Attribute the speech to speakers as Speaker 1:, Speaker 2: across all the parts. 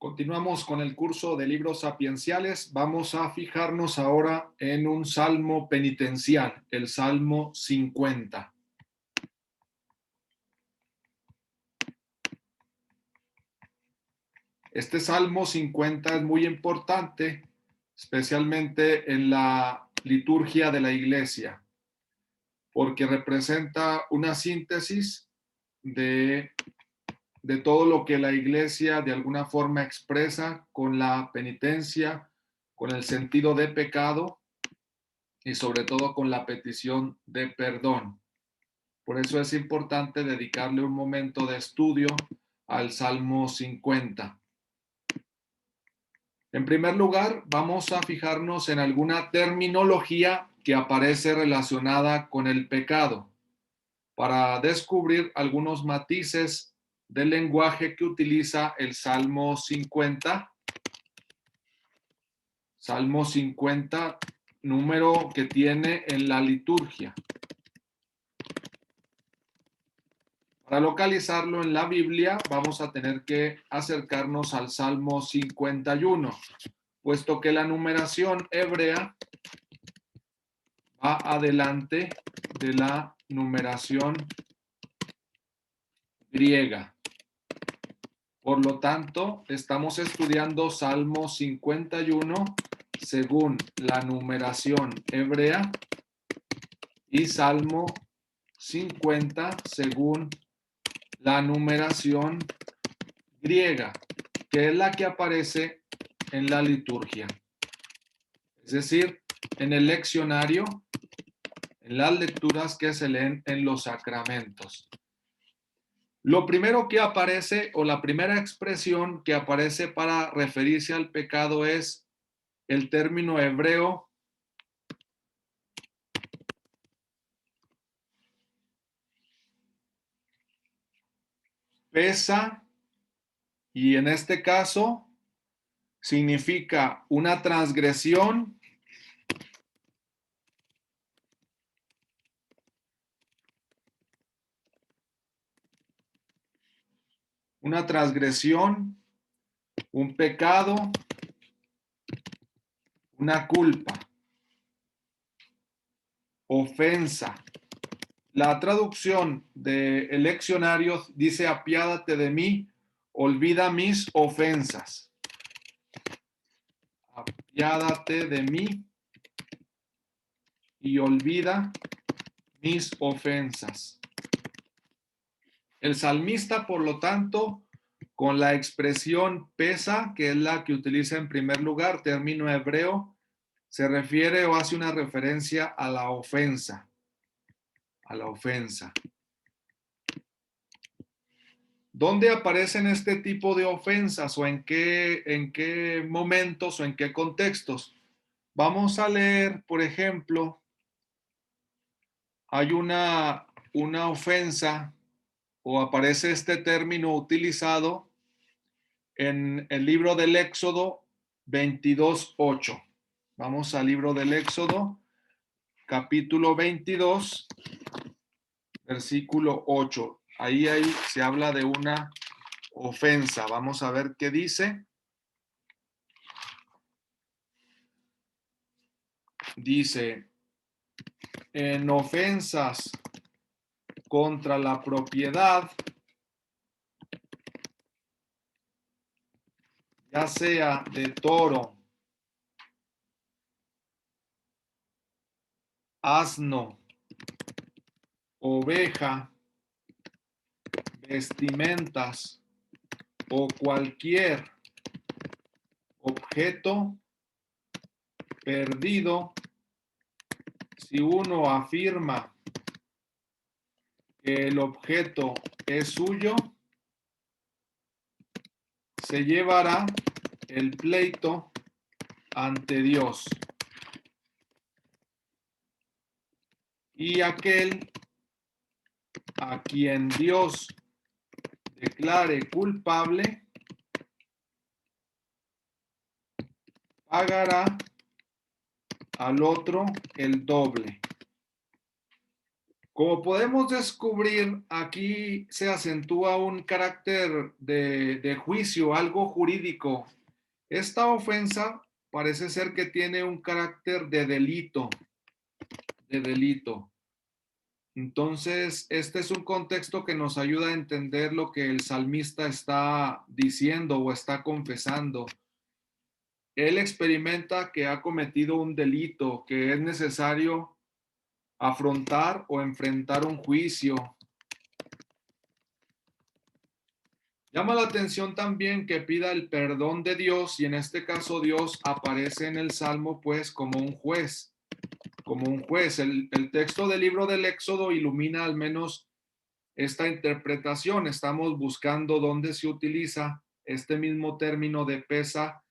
Speaker 1: Continuamos con el curso de libros sapienciales. Vamos a fijarnos ahora en un salmo penitencial, el Salmo 50. Este Salmo 50 es muy importante, especialmente en la liturgia de la iglesia, porque representa una síntesis de todo lo que la iglesia de alguna forma expresa con la penitencia, con el sentido de pecado y sobre todo con la petición de perdón. Por eso es importante dedicarle un momento de estudio al Salmo 50. En primer lugar, vamos a fijarnos en alguna terminología que aparece relacionada con el pecado para descubrir algunos matices del lenguaje que utiliza el Salmo 50. Salmo 50, número que tiene en la liturgia. Para localizarlo en la Biblia, vamos a tener que acercarnos al Salmo 51, puesto que la numeración hebrea va adelante de la numeración griega. Por lo tanto, estamos estudiando Salmo 51 según la numeración hebrea y Salmo 50 según la numeración griega, que es la que aparece en la liturgia. Es decir, en el leccionario, en las lecturas que se leen en los sacramentos. Lo primero que aparece, o la primera expresión que aparece para referirse al pecado, es el término hebreo pesa, y en este caso significa una transgresión un pecado, una culpa, ofensa. La traducción del leccionario dice: apiádate de mí, olvida mis ofensas. Apiádate de mí y olvida mis ofensas. El salmista, por lo tanto, con la expresión pesa, que es la que utiliza en primer lugar, término hebreo, se refiere o hace una referencia a la ofensa. A la ofensa. ¿Dónde aparecen este tipo de ofensas o en qué momentos o en qué contextos? Vamos a leer, por ejemplo, hay una ofensa o aparece este término utilizado en el libro del Éxodo 22:8. Vamos al libro del Éxodo, capítulo 22, versículo 8. Ahí se habla de una ofensa. Vamos a ver qué dice. Dice: en ofensas contra la propiedad, ya sea de toro, asno, oveja, vestimentas o cualquier objeto perdido, si uno afirma que el objeto es suyo, se llevará el pleito ante Dios. Y aquel a quien Dios declare culpable pagará al otro el doble. Como podemos descubrir, aquí se acentúa un carácter de juicio, algo jurídico. Esta ofensa parece ser que tiene un carácter de delito, de delito. Entonces, este es un contexto que nos ayuda a entender lo que el salmista está diciendo o está confesando. Él experimenta que ha cometido un delito, que es necesario afrontar o enfrentar un juicio. Llama la atención también que pida el perdón de Dios y en este caso Dios aparece en el Salmo pues como un juez, como un juez. El texto del libro del Éxodo ilumina al menos esta interpretación. Estamos buscando dónde se utiliza este mismo término de pesa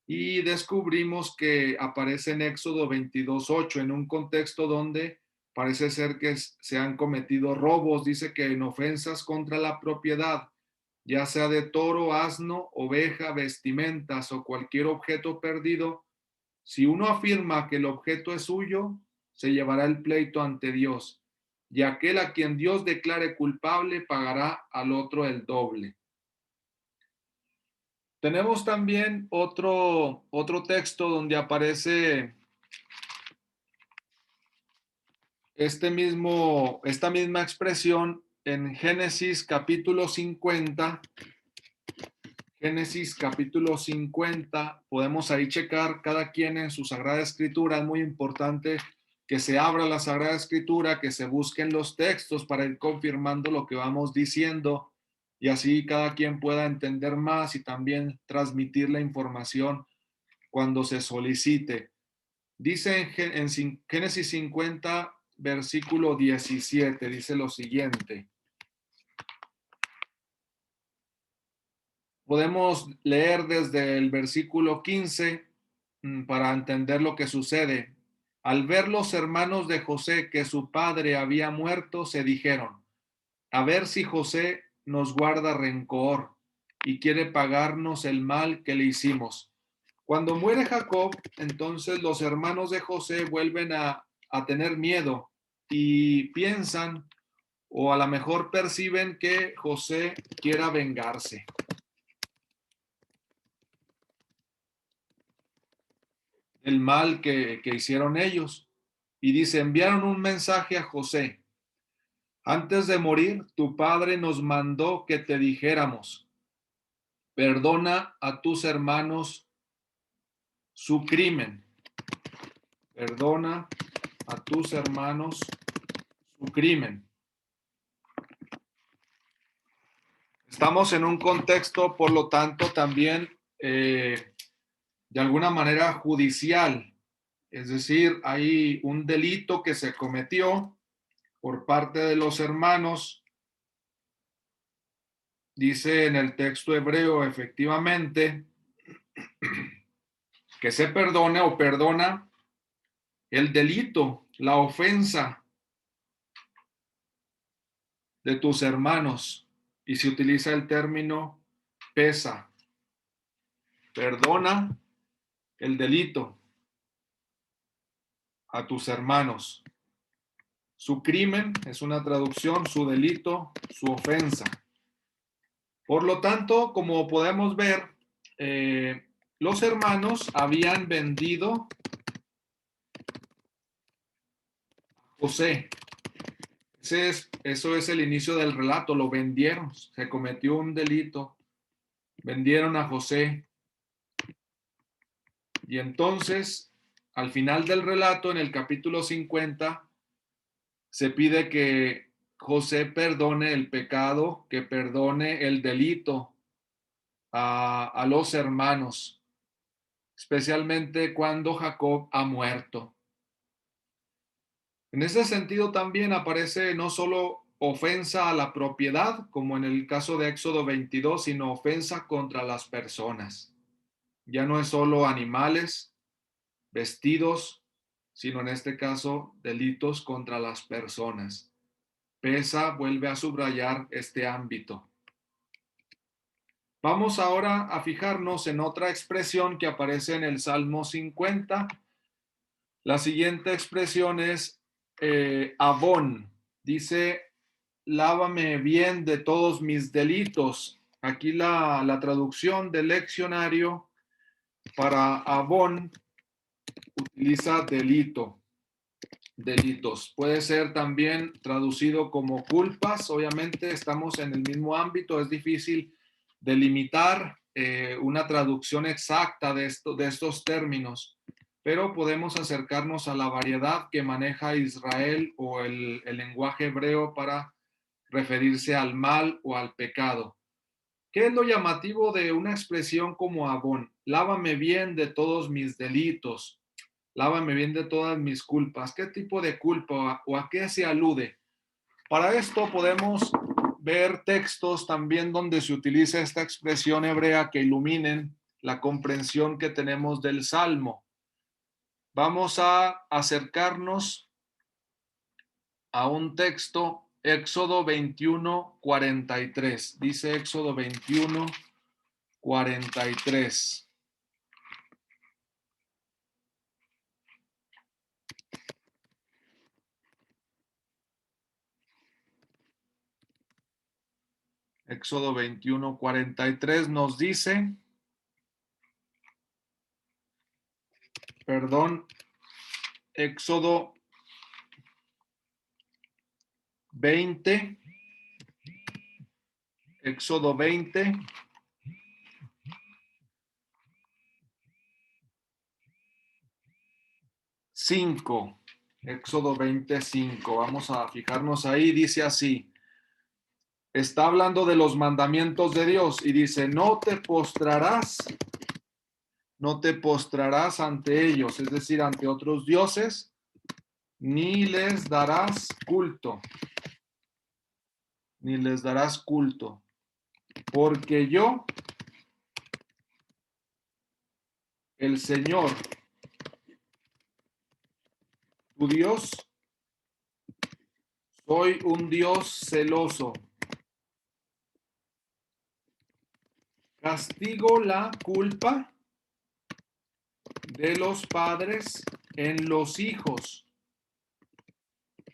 Speaker 1: y descubrimos que aparece en Éxodo 22:8 en un contexto donde parece ser que se han cometido robos. Dice que en ofensas contra la propiedad, ya sea de toro, asno, oveja, vestimentas o cualquier objeto perdido, si uno afirma que el objeto es suyo, se llevará el pleito ante Dios, y aquel a quien Dios declare culpable pagará al otro el doble. Tenemos también otro texto donde aparece esta misma expresión en Génesis capítulo 50. Génesis capítulo 50, podemos ahí checar cada quien en su Sagrada Escritura. Es muy importante que se abra la Sagrada Escritura, que se busquen los textos para ir confirmando lo que vamos diciendo y así cada quien pueda entender más y también transmitir la información cuando se solicite. Dice en Génesis 50, versículo 17, dice lo siguiente. Podemos leer desde el versículo 15 para entender lo que sucede. Al ver los hermanos de José que su padre había muerto, se dijeron, a ver si José nos guarda rencor y quiere pagarnos el mal que le hicimos. Cuando muere Jacob, entonces los hermanos de José vuelven a tener miedo y piensan o a lo mejor perciben que José quiera vengarse. El mal que hicieron ellos. Y dice, enviaron un mensaje a José. Antes de morir, tu padre nos mandó que te dijéramos, perdona a tus hermanos su crimen. Perdona a tus hermanos su crimen. Estamos en un contexto, por lo tanto, también de alguna manera judicial. Es decir, hay un delito que se cometió por parte de los hermanos. Dice en el texto hebreo, efectivamente, que se perdone o perdona el delito, la ofensa de tus hermanos. Y se utiliza el término pesa. Perdona el delito a tus hermanos. Su crimen es una traducción, su delito, su ofensa. Por lo tanto, como podemos ver, los hermanos habían vendido a José. Eso es el inicio del relato, lo vendieron, se cometió un delito, vendieron a José. Y entonces, al final del relato, en el capítulo 50, se pide que José perdone el pecado, que perdone el delito a los hermanos, especialmente cuando Jacob ha muerto. En ese sentido también aparece no solo ofensa a la propiedad, como en el caso de Éxodo 22, sino ofensa contra las personas. Ya no es solo animales, vestidos, sino en este caso delitos contra las personas. Pesa vuelve a subrayar este ámbito. Vamos ahora a fijarnos en otra expresión que aparece en el Salmo 50. La siguiente expresión es abón. Dice, lávame bien de todos mis delitos. Aquí la traducción del leccionario para avon utiliza delito, delitos. Puede ser también traducido como culpas. Obviamente estamos en el mismo ámbito, es difícil delimitar una traducción exacta de estos términos, pero podemos acercarnos a la variedad que maneja Israel o el lenguaje hebreo para referirse al mal o al pecado. ¿Qué es lo llamativo de una expresión como avon? Lávame bien de todos mis delitos, lávame bien de todas mis culpas. ¿Qué tipo de culpa o a qué se alude? Para esto podemos ver textos también donde se utiliza esta expresión hebrea que iluminen la comprensión que tenemos del Salmo. Vamos a acercarnos a un texto, Éxodo 21:43. Dice Éxodo 21:43. Éxodo 21:43 nos dice, perdón, Éxodo 20, Éxodo 20, Éxodo 25. Vamos a fijarnos ahí, dice así. Está hablando de los mandamientos de Dios y dice, no te postrarás ante ellos, es decir, ante otros dioses, ni les darás culto, ni les darás culto, porque yo, el Señor, tu Dios, soy un Dios celoso. Castigo la culpa de los padres en los hijos,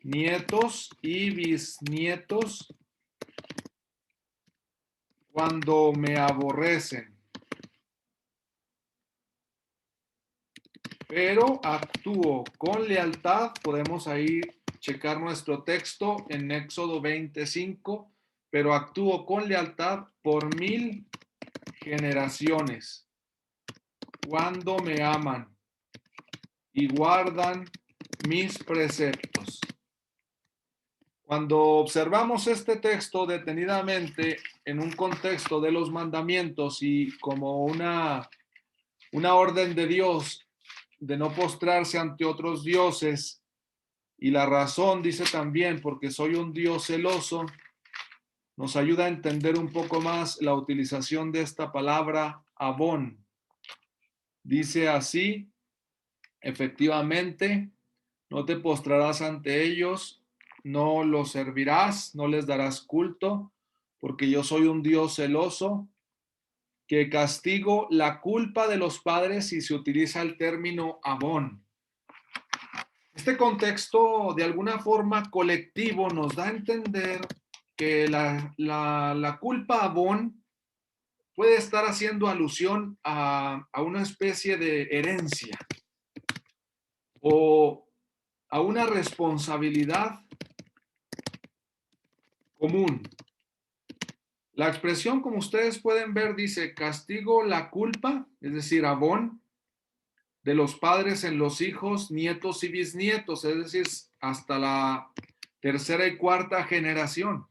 Speaker 1: nietos y bisnietos cuando me aborrecen. Pero actúo con lealtad. Podemos ahí checar nuestro texto en Éxodo 25. Pero actúo con lealtad por 1000 generaciones cuando me aman y guardan mis preceptos. Cuando observamos este texto detenidamente en un contexto de los mandamientos y como una orden de Dios de no postrarse ante otros dioses, y la razón dice también porque soy un Dios celoso, nos ayuda a entender un poco más la utilización de esta palabra avon. Dice así, efectivamente, no te postrarás ante ellos, no los servirás, no les darás culto, porque yo soy un Dios celoso, que castigo la culpa de los padres y se utiliza el término avon. Este contexto de alguna forma colectivo nos da a entender que la culpa avon puede estar haciendo alusión a una especie de herencia o a una responsabilidad común. La expresión, como ustedes pueden ver, dice castigo la culpa, es decir, avon, de los padres en los hijos, nietos y bisnietos, es decir, hasta la tercera y cuarta generación.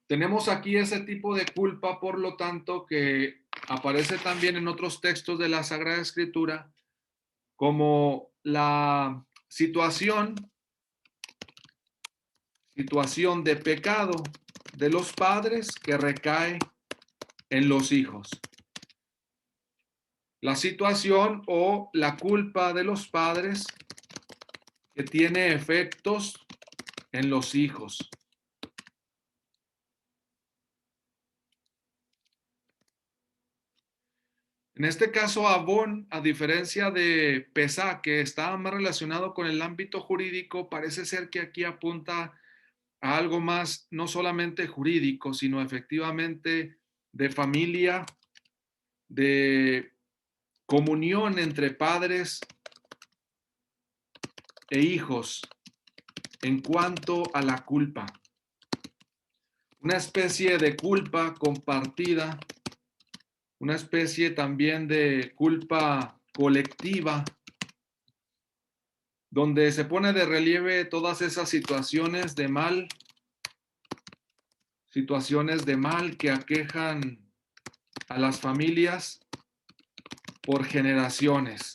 Speaker 1: Tenemos aquí ese tipo de culpa, por lo tanto, que aparece también en otros textos de la Sagrada Escritura, como la situación de pecado de los padres que recae en los hijos. La situación o la culpa de los padres que tiene efectos en los hijos. En este caso, Avón, a diferencia de Pesá, que estaba más relacionado con el ámbito jurídico, parece ser que aquí apunta a algo más, no solamente jurídico, sino efectivamente de familia, de comunión entre padres e hijos en cuanto a la culpa. Una especie de culpa compartida, una especie también de culpa colectiva, donde se pone de relieve todas esas situaciones de mal que aquejan a las familias por generaciones.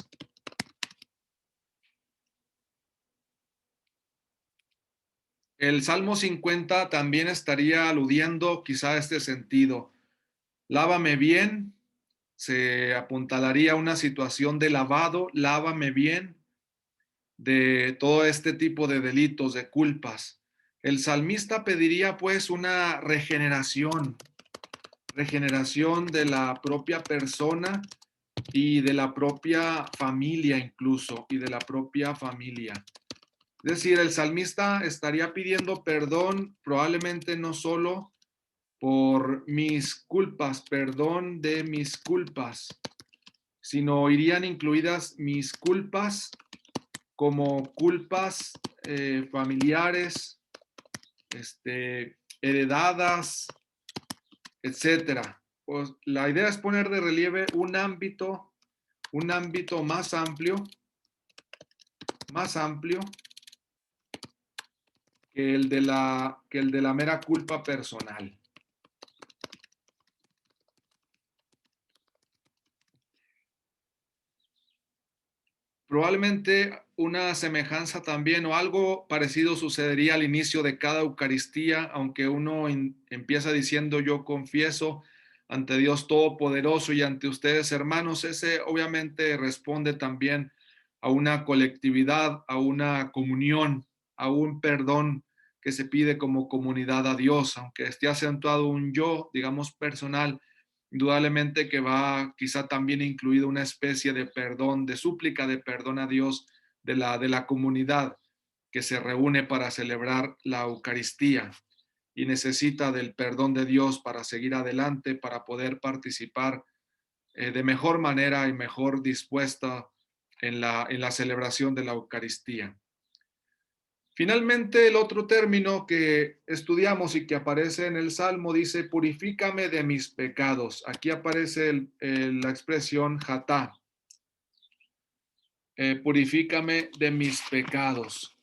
Speaker 1: El Salmo 50 también estaría aludiendo quizá a este sentido. Lávame bien, se apuntalaría una situación de lavado, lávame bien de todo este tipo de delitos, de culpas. El salmista pediría pues una regeneración de la propia persona y de la propia familia incluso, y de la propia familia. Es decir, el salmista estaría pidiendo perdón probablemente no solo por mis culpas, perdón de mis culpas, sino irían incluidas mis culpas como culpas familiares, heredadas, etcétera. Pues la idea es poner de relieve un ámbito más amplio que el de la mera culpa personal. Probablemente una semejanza también o algo parecido sucedería al inicio de cada Eucaristía, aunque uno empieza diciendo yo confieso ante Dios Todopoderoso y ante ustedes hermanos, ese obviamente responde también a una colectividad, a una comunión, a un perdón que se pide como comunidad a Dios, aunque esté acentuado un yo, digamos, personal. Indudablemente que va quizá también incluido una especie de perdón, de súplica de perdón a Dios de la comunidad que se reúne para celebrar la Eucaristía y necesita del perdón de Dios para seguir adelante, para poder participar de mejor manera y mejor dispuesta en la celebración de la Eucaristía. Finalmente, el otro término que estudiamos y que aparece en el Salmo dice, purifícame de mis pecados. Aquí aparece la expresión jatá, purifícame de mis pecados.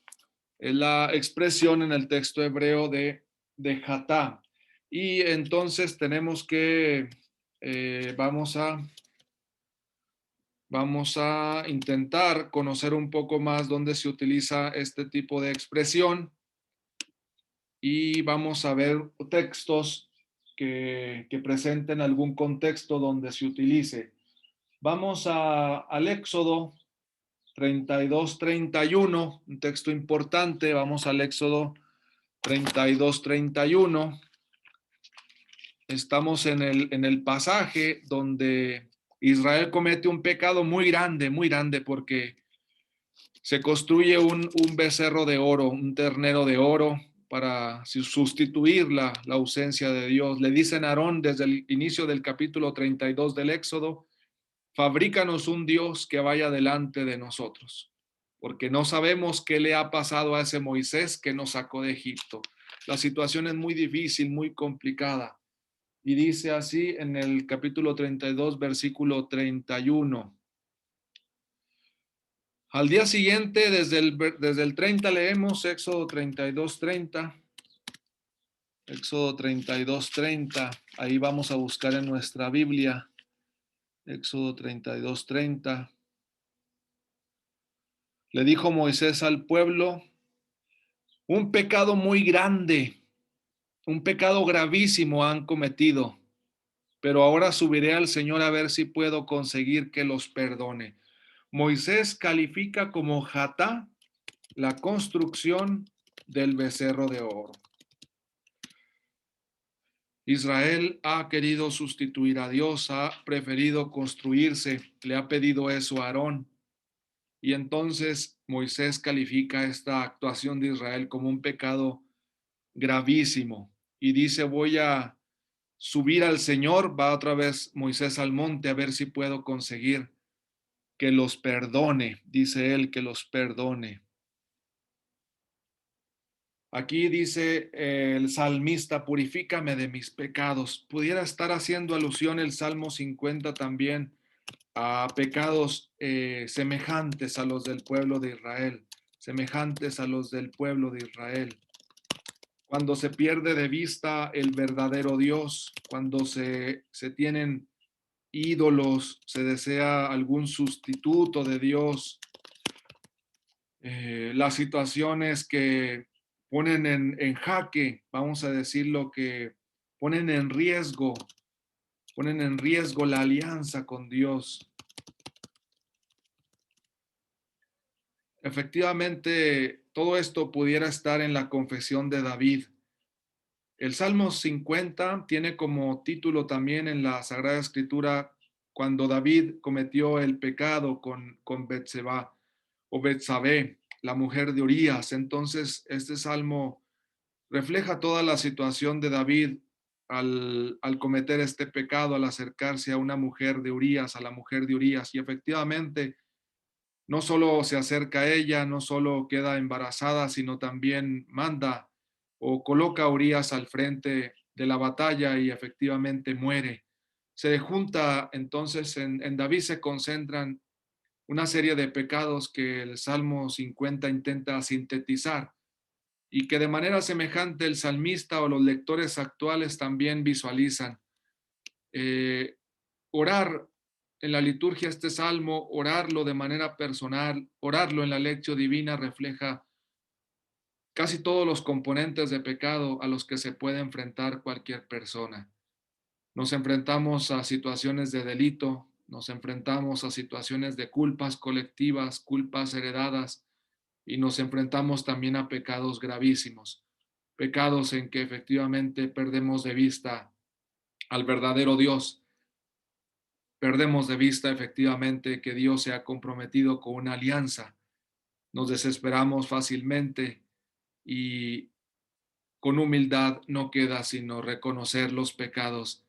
Speaker 1: Es la expresión en el texto hebreo de jatá. Y entonces tenemos que, vamos a intentar conocer un poco más dónde se utiliza este tipo de expresión. Y vamos a ver textos que presenten algún contexto donde se utilice. Vamos al Éxodo 32-31, un texto importante. Vamos al Éxodo 32-31. Estamos en el pasaje donde Israel comete un pecado muy grande, porque se construye un becerro de oro, un ternero de oro, para sustituir la ausencia de Dios. Le dicen a Aarón desde el inicio del capítulo 32 del Éxodo, fabrícanos un Dios que vaya delante de nosotros, porque no sabemos qué le ha pasado a ese Moisés que nos sacó de Egipto. La situación es muy difícil, muy complicada. Y dice así en el capítulo 32, versículo 31. Al día siguiente, desde el 30 leemos Éxodo 32:30. Éxodo 32:30. Ahí vamos a buscar en nuestra Biblia. Éxodo 32:30. Le dijo Moisés al pueblo, un pecado muy grande, un pecado gravísimo han cometido, pero ahora subiré al Señor a ver si puedo conseguir que los perdone. Moisés califica como jatá la construcción del becerro de oro. Israel ha querido sustituir a Dios, ha preferido construirse, le ha pedido eso a Aarón. Y entonces Moisés califica esta actuación de Israel como un pecado gravísimo y dice, voy a subir al Señor, va otra vez Moisés al monte a ver si puedo conseguir que los perdone, dice él, que los perdone. Aquí dice el salmista, purifícame de mis pecados. Pudiera estar haciendo alusión el Salmo 50 también a pecados semejantes a los del pueblo de Israel, semejantes a los del pueblo de Israel. Cuando se pierde de vista el verdadero Dios, cuando se tienen ídolos, se desea algún sustituto de Dios, las situaciones que ponen en jaque, vamos a decirlo, que ponen en riesgo la alianza con Dios. Efectivamente, todo esto pudiera estar en la confesión de David. El Salmo 50 tiene como título también en la Sagrada Escritura cuando David cometió el pecado con Betseba o Betsabé, la mujer de Urías. Entonces, este salmo refleja toda la situación de David al cometer este pecado, al acercarse a una mujer de Urías, a la mujer de Urías. Y efectivamente, no solo se acerca a ella, no solo queda embarazada, sino también manda o coloca a Urías al frente de la batalla y efectivamente muere. Se junta entonces en David se concentran una serie de pecados que el Salmo 50 intenta sintetizar y que de manera semejante el salmista o los lectores actuales también visualizan. Eh, Orar en la liturgia este salmo, orarlo de manera personal, orarlo en la lectio divina refleja casi todos los componentes de pecado a los que se puede enfrentar cualquier persona. Nos enfrentamos a situaciones de delito, nos enfrentamos a situaciones de culpas colectivas, culpas heredadas, y nos enfrentamos también a pecados gravísimos, pecados en que efectivamente perdemos de vista al verdadero Dios, perdemos de vista efectivamente que Dios se ha comprometido con una alianza, nos desesperamos fácilmente y con humildad no queda sino reconocer los pecados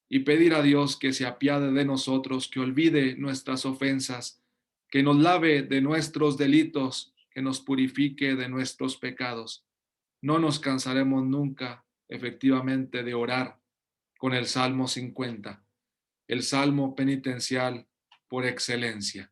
Speaker 1: y pedir a Dios que se apiade de nosotros, que olvide nuestras ofensas, que nos lave de nuestros delitos, que nos purifique de nuestros pecados. No nos cansaremos nunca, efectivamente, de orar con el Salmo 50, el Salmo penitencial por excelencia.